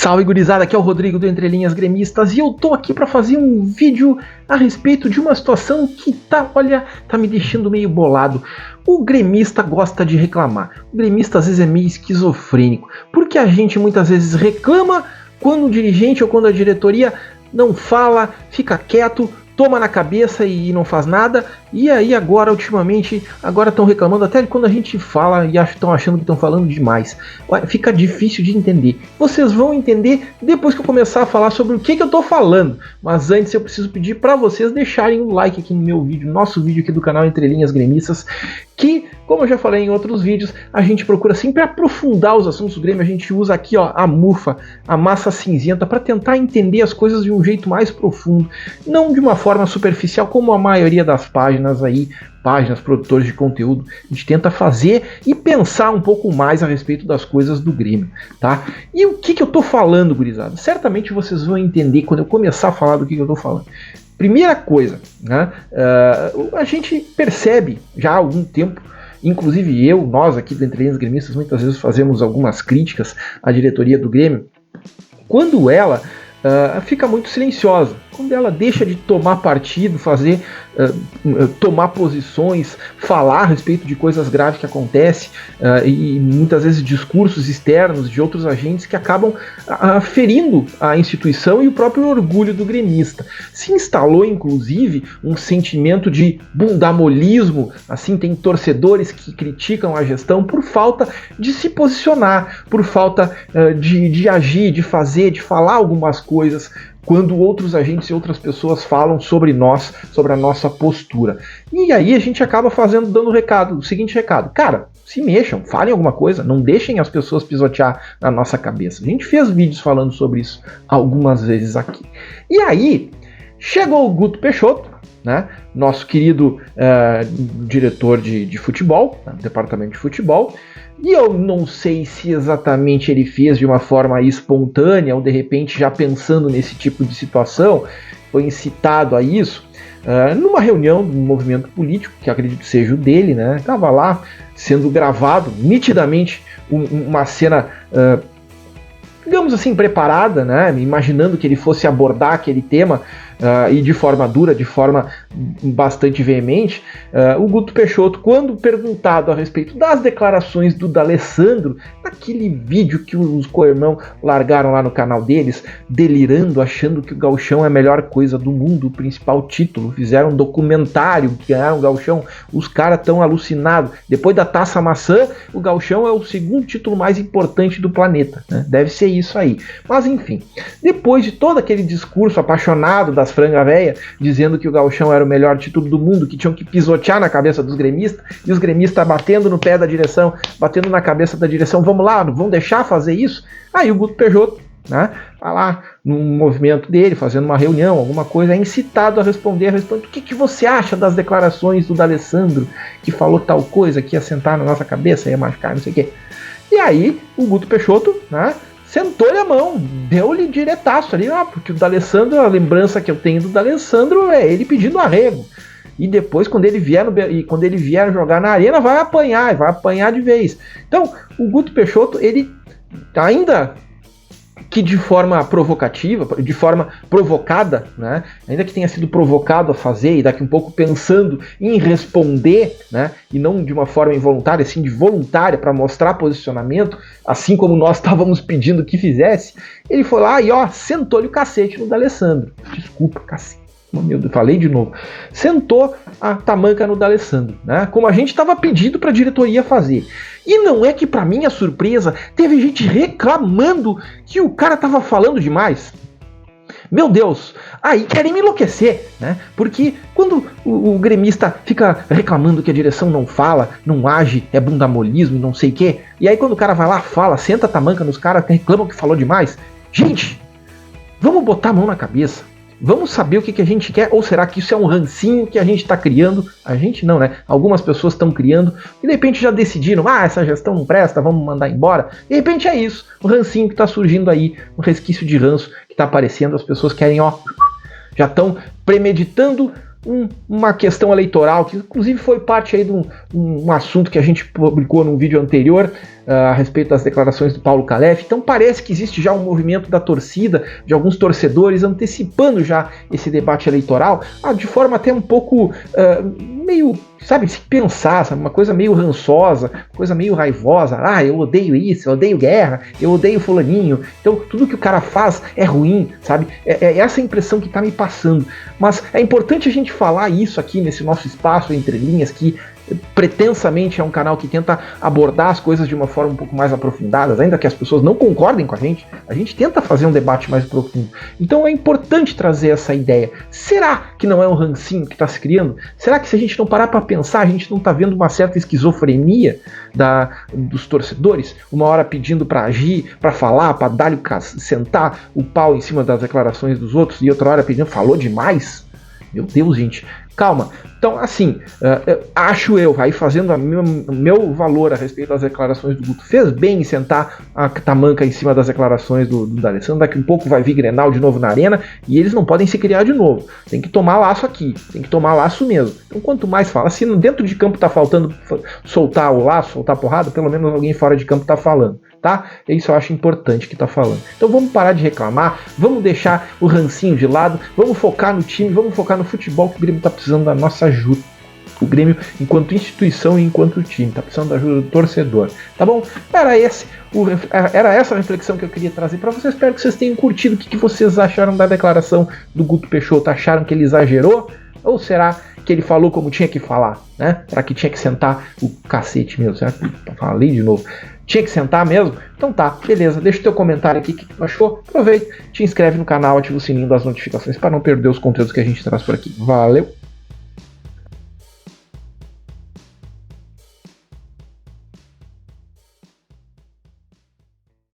Salve gurizada, aqui é o Rodrigo do Entre Linhas Gremistas e eu tô aqui pra fazer um vídeo a respeito de uma situação que tá me deixando meio bolado. O gremista gosta de reclamar, o gremista às vezes é meio esquizofrênico, porque a gente muitas vezes reclama quando o dirigente ou quando a diretoria não fala, fica quieto, toma na cabeça e não faz nada, e aí agora estão reclamando até de quando a gente fala e estão achando que estão falando demais. Fica difícil de entender. Vocês vão entender depois que eu começar a falar sobre o que eu estou falando, mas antes eu preciso pedir para vocês deixarem um like aqui no meu vídeo, nosso vídeo aqui do canal Entre Linhas Gremistas, que, como eu já falei em outros vídeos, a gente procura sempre aprofundar os assuntos do Grêmio, a gente usa aqui a mufa, a massa cinzenta, para tentar entender as coisas de um jeito mais profundo, não de uma forma superficial como a maioria das páginas produtores de conteúdo. A gente tenta fazer e pensar um pouco mais a respeito das coisas do Grêmio, tá? E o que eu tô falando, gurizada? Certamente vocês vão entender quando eu começar a falar do que eu tô falando. Primeira coisa, né? A gente percebe já há algum tempo, inclusive nós aqui do Entre Linhas Gremistas, muitas vezes fazemos algumas críticas à diretoria do Grêmio, quando ela fica muito silenciosa, quando ela deixa de tomar partido, tomar posições, falar a respeito de coisas graves que acontecem, e muitas vezes discursos externos de outros agentes que acabam ferindo a instituição e o próprio orgulho do gremista. Se instalou inclusive um sentimento de bundamolismo, assim, tem torcedores que criticam a gestão por falta de se posicionar, por falta de agir, de fazer, de falar algumas coisas, quando outros agentes e outras pessoas falam sobre nós, sobre a nossa postura. E aí a gente acaba dando o seguinte recado: cara, se mexam, falem alguma coisa, não deixem as pessoas pisotear na nossa cabeça. A gente fez vídeos falando sobre isso algumas vezes aqui. E aí chegou o Guto Peixoto, né, nosso querido diretor de futebol, departamento de futebol, e eu não sei se exatamente ele fez de uma forma espontânea ou de repente já pensando nesse tipo de situação, foi incitado a isso, numa reunião do movimento político, que acredito seja o dele, né, estava lá sendo gravado nitidamente uma cena, digamos assim, preparada, né, imaginando que ele fosse abordar aquele tema, e de forma dura, de forma bastante veemente. O Guto Peixoto, quando perguntado a respeito das declarações do D'Alessandro, naquele vídeo que os co-irmãos largaram lá no canal deles, delirando, achando que o Gauchão é a melhor coisa do mundo, o principal título, fizeram um documentário, ganharam o Gauchão, os caras estão alucinados. Depois da Taça Maçã, o Gauchão é o segundo título mais importante do planeta, né? Deve ser isso aí. Mas enfim, depois de todo aquele discurso apaixonado das franga véia, dizendo que o Gauchão era o melhor título do mundo, que tinham que pisotear na cabeça dos gremistas, e os gremistas batendo no pé da direção, batendo na cabeça da direção, vamos lá, não vão deixar fazer isso? Aí o Guto Peixoto, né, tá lá num movimento dele, fazendo uma reunião, alguma coisa, é incitado a responder o que você acha das declarações do D'Alessandro, que falou tal coisa, que ia sentar na nossa cabeça, ia machucar, não sei o quê. E aí o Guto Peixoto, né, sentou-lhe a mão, deu-lhe diretaço ali, porque o D'Alessandro, a lembrança que eu tenho do D'Alessandro é ele pedindo arrego. E depois, quando ele vier jogar na arena, vai apanhar de vez. Então, o Guto Peixoto, ele ainda que de forma provocativa, de forma provocada, né, ainda que tenha sido provocado a fazer e daqui um pouco pensando em responder, né, e não de uma forma involuntária, assim de voluntária, para mostrar posicionamento, assim como nós estávamos pedindo que fizesse, ele foi lá e sentou-lhe o cacete no D'Alessandro. Desculpa, cacete. Meu Deus, falei de novo. Sentou a tamanca no D'Alessandro, né? Como a gente estava pedindo para a diretoria fazer. E não é que, para minha surpresa, teve gente reclamando que o cara estava falando demais. Meu Deus, aí querem me enlouquecer, né? Porque quando o gremista fica reclamando que a direção não fala, não age, é bundamolismo, não sei o quê, e aí quando o cara vai lá, fala, senta a tamanca nos caras que reclamam que falou demais, gente, vamos botar a mão na cabeça. Vamos saber o que a gente quer, ou será que isso é um rancinho que a gente está criando? A gente não, né? Algumas pessoas estão criando e de repente já decidiram, essa gestão não presta, vamos mandar embora. De repente é isso, o rancinho que está surgindo aí, um resquício de ranço que está aparecendo, as pessoas querem, já estão premeditando uma questão eleitoral, que inclusive foi parte aí de um assunto que a gente publicou num vídeo anterior, a respeito das declarações do Paulo Calef. Então parece que existe já um movimento da torcida, de alguns torcedores, antecipando já esse debate eleitoral, de forma até um pouco meio, sabe, se pensar, sabe, uma coisa meio rançosa, coisa meio raivosa. Eu odeio isso, eu odeio guerra, eu odeio fulaninho, então tudo que o cara faz é ruim, sabe? É essa a impressão que tá me passando. Mas é importante a gente falar isso aqui nesse nosso espaço Entre Linhas, que pretensamente é um canal que tenta abordar as coisas de uma forma um pouco mais aprofundada, ainda que as pessoas não concordem com a gente tenta fazer um debate mais profundo. Então é importante trazer essa ideia. Será que não é um rancinho que está se criando? Será que se a gente não parar para pensar, a gente não está vendo uma certa esquizofrenia dos torcedores? Uma hora pedindo para agir, para falar, para sentar o pau em cima das declarações dos outros, e outra hora pedindo, falou demais? Meu Deus, gente, calma. Então, assim, acho eu, aí fazendo o meu valor a respeito das declarações do Guto, fez bem em sentar a tamanca em cima das declarações do D'Alessandro. Daqui um pouco vai vir Grenal de novo na arena e eles não podem se criar de novo. Tem que tomar laço aqui, tem que tomar laço mesmo. Então, quanto mais fala, se dentro de campo tá faltando soltar o laço, soltar a porrada, pelo menos alguém fora de campo tá falando. Tá? Isso eu acho importante que tá falando. Então vamos parar de reclamar, vamos deixar o rancinho de lado, vamos focar no time, vamos focar no futebol, que o Grêmio tá precisando da nossa ajuda. O Grêmio, enquanto instituição e enquanto time, tá precisando da ajuda do torcedor. Tá bom? Era essa a reflexão que eu queria trazer para vocês. Espero que vocês tenham curtido. O que vocês acharam da declaração do Guto Peixoto? Acharam que ele exagerou? Ou será que ele falou como tinha que falar, né? Será que tinha que sentar o cacete mesmo? Será que falei de novo? Tinha que sentar mesmo? Então tá, beleza. Deixa o teu comentário aqui, o que tu achou. Aproveita, te inscreve no canal, ativa o sininho das notificações para não perder os conteúdos que a gente traz por aqui. Valeu!